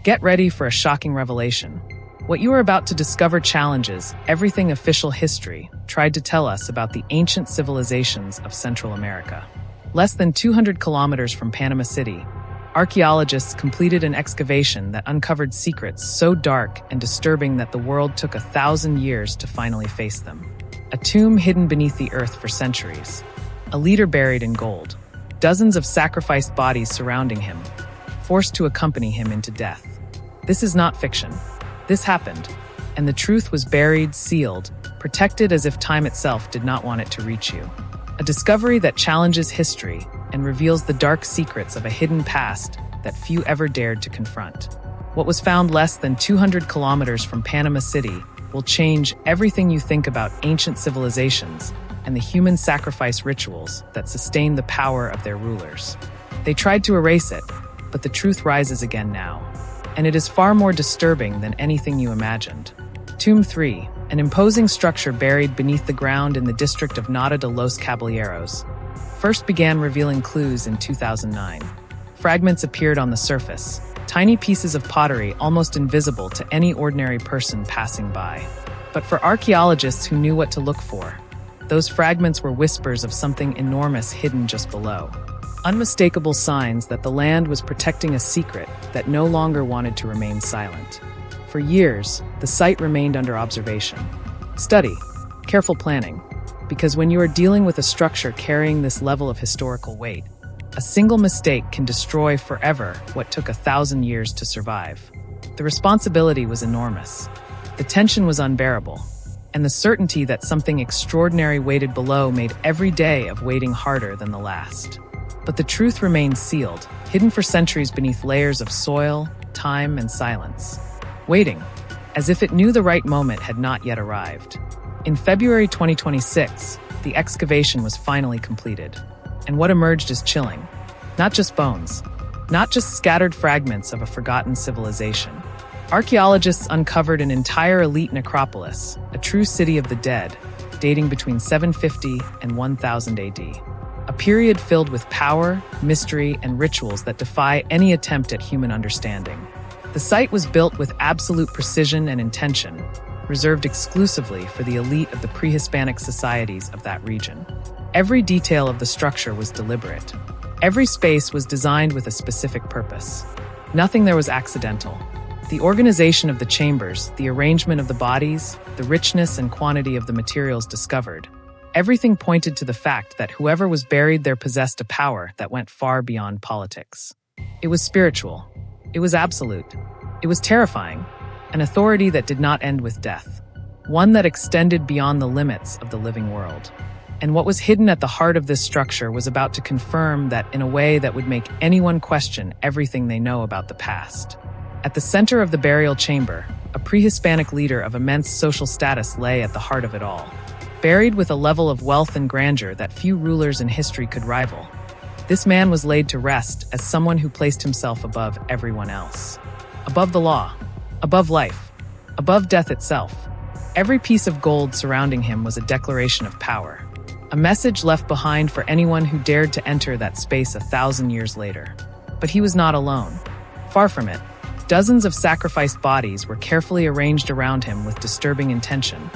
Get ready for a shocking revelation. What you are about to discover challenges everything official history tried to tell us about the ancient civilizations of Central America. Less than 200 kilometers from Panama City, archaeologists completed an excavation that uncovered secrets so dark and disturbing that the world took 1,000 years to finally face them. A tomb hidden beneath the earth for centuries. A leader buried in gold. Dozens of sacrificed bodies surrounding him, forced to accompany him into death. This is not fiction. This happened, and the truth was buried, sealed, protected as if time itself did not want it to reach you. A discovery that challenges history and reveals the dark secrets of a hidden past that few ever dared to confront. What was found less than 200 kilometers from Panama City will change everything you think about ancient civilizations and the human sacrifice rituals that sustained the power of their rulers. They tried to erase it, but the truth rises again now. And it is far more disturbing than anything you imagined. Tomb 3, an imposing structure buried beneath the ground in the district of Nada de los Caballeros, first began revealing clues in 2009. Fragments appeared on the surface, tiny pieces of pottery almost invisible to any ordinary person passing by. But for archaeologists who knew what to look for, those fragments were whispers of something enormous hidden just below. Unmistakable signs that the land was protecting a secret that no longer wanted to remain silent. For years, the site remained under observation. Study, careful planning, because when you are dealing with a structure carrying this level of historical weight, a single mistake can destroy forever what took 1,000 years to survive. The responsibility was enormous. The tension was unbearable, and the certainty that something extraordinary waited below made every day of waiting harder than the last. But the truth remained sealed, hidden for centuries beneath layers of soil, time, and silence. Waiting, as if it knew the right moment had not yet arrived. In February 2026, the excavation was finally completed. And what emerged is chilling. Not just bones, not just scattered fragments of a forgotten civilization. Archaeologists uncovered an entire elite necropolis, a true city of the dead, dating between 750 and 1000 AD. A period filled with power, mystery, and rituals that defy any attempt at human understanding. The site was built with absolute precision and intention, reserved exclusively for the elite of the pre-Hispanic societies of that region. Every detail of the structure was deliberate. Every space was designed with a specific purpose. Nothing there was accidental. The organization of the chambers, the arrangement of the bodies, the richness and quantity of the materials discovered, everything pointed to the fact that whoever was buried there possessed a power that went far beyond politics. It was spiritual. It was absolute. It was terrifying. An authority that did not end with death. One that extended beyond the limits of the living world. And what was hidden at the heart of this structure was about to confirm that in a way that would make anyone question everything they know about the past. At the center of the burial chamber, a pre-Hispanic leader of immense social status lay at the heart of it all. Buried with a level of wealth and grandeur that few rulers in history could rival. This man was laid to rest as someone who placed himself above everyone else. Above the law, above life, above death itself. Every piece of gold surrounding him was a declaration of power. A message left behind for anyone who dared to enter that space 1,000 years later. But he was not alone. Far from it. Dozens of sacrificed bodies were carefully arranged around him with disturbing intention,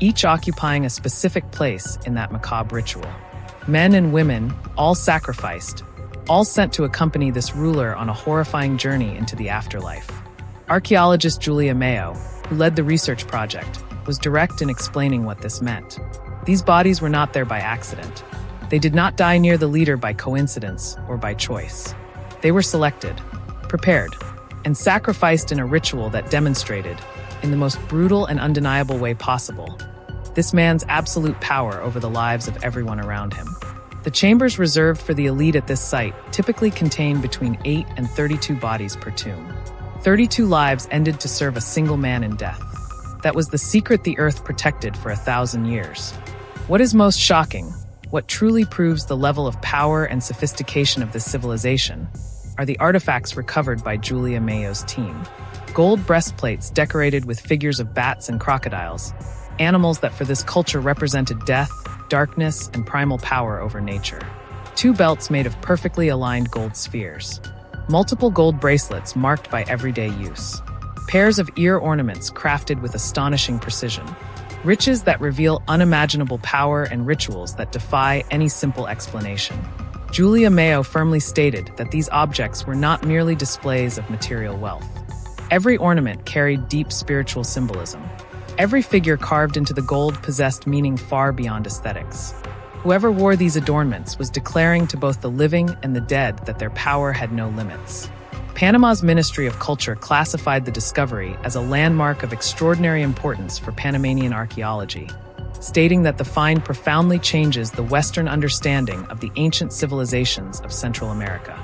each occupying a specific place in that macabre ritual. Men and women, all sacrificed, all sent to accompany this ruler on a horrifying journey into the afterlife. Archaeologist Julia Mayo, who led the research project, was direct in explaining what this meant. These bodies were not there by accident. They did not die near the leader by coincidence or by choice. They were selected, prepared, and sacrificed in a ritual that demonstrated, in the most brutal and undeniable way possible, this man's absolute power over the lives of everyone around him. The chambers reserved for the elite at this site typically contain between 8 and 32 bodies per tomb. 32 lives ended to serve a single man in death. That was the secret the earth protected for 1,000 years. What is most shocking, what truly proves the level of power and sophistication of this civilization, are the artifacts recovered by Julia Mayo's team. Gold breastplates decorated with figures of bats and crocodiles, animals that for this culture represented death, darkness, and primal power over nature. 2 belts made of perfectly aligned gold spheres. Multiple gold bracelets marked by everyday use. Pairs of ear ornaments crafted with astonishing precision. Riches that reveal unimaginable power and rituals that defy any simple explanation. Julia Mayo firmly stated that these objects were not merely displays of material wealth. Every ornament carried deep spiritual symbolism. Every figure carved into the gold possessed meaning far beyond aesthetics. Whoever wore these adornments was declaring to both the living and the dead that their power had no limits. Panama's Ministry of Culture classified the discovery as a landmark of extraordinary importance for Panamanian archaeology, stating that the find profoundly changes the Western understanding of the ancient civilizations of Central America.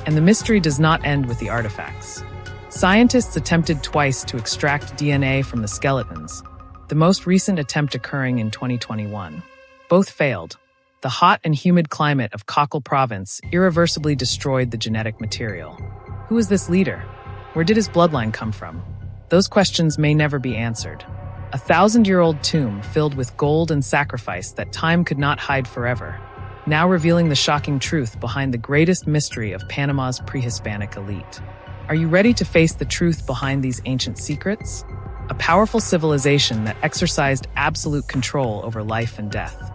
And the mystery does not end with the artifacts. Scientists attempted twice to extract DNA from the skeletons, the most recent attempt occurring in 2021. Both failed. The hot and humid climate of Cockle Province irreversibly destroyed the genetic material. Who is this leader? Where did his bloodline come from? Those questions may never be answered. A 1,000-year-old tomb filled with gold and sacrifice that time could not hide forever, now revealing the shocking truth behind the greatest mystery of Panama's pre-Hispanic elite. Are you ready to face the truth behind these ancient secrets? A powerful civilization that exercised absolute control over life and death.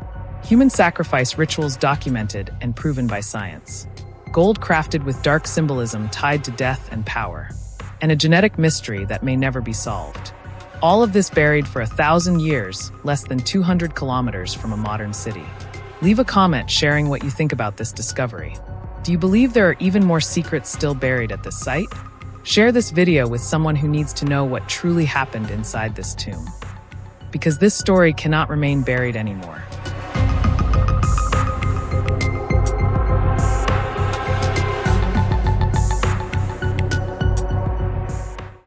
Human sacrifice rituals documented and proven by science. Gold crafted with dark symbolism tied to death and power, and a genetic mystery that may never be solved. All of this buried for 1,000 years, less than 200 kilometers from a modern city. Leave a comment sharing what you think about this discovery. Do you believe there are even more secrets still buried at this site? Share this video with someone who needs to know what truly happened inside this tomb. Because this story cannot remain buried anymore.